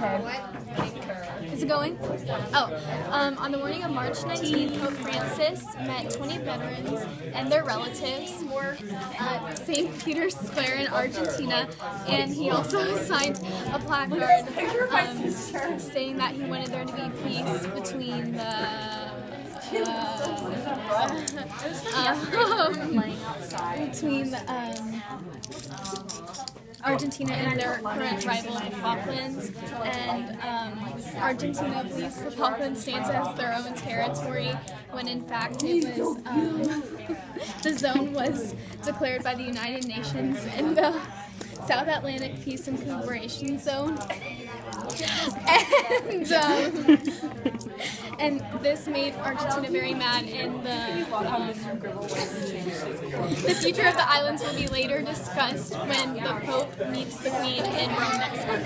Okay. Is it going? Oh, on the morning of March 19th, Pope Francis met 20 veterans and their relatives at St. Peter's Square in Argentina, and he also signed a placard saying that he wanted there to be peace between Argentina and their current rival, the Falklands, and Argentina believes the Falklands stands as their own territory, when in fact it was the zone was declared by the United Nations in the South Atlantic Peace and Cooperation Zone, and this made Argentina very mad. And the future of the islands will be later discussed when the Pope meets the Queen in Rome next month.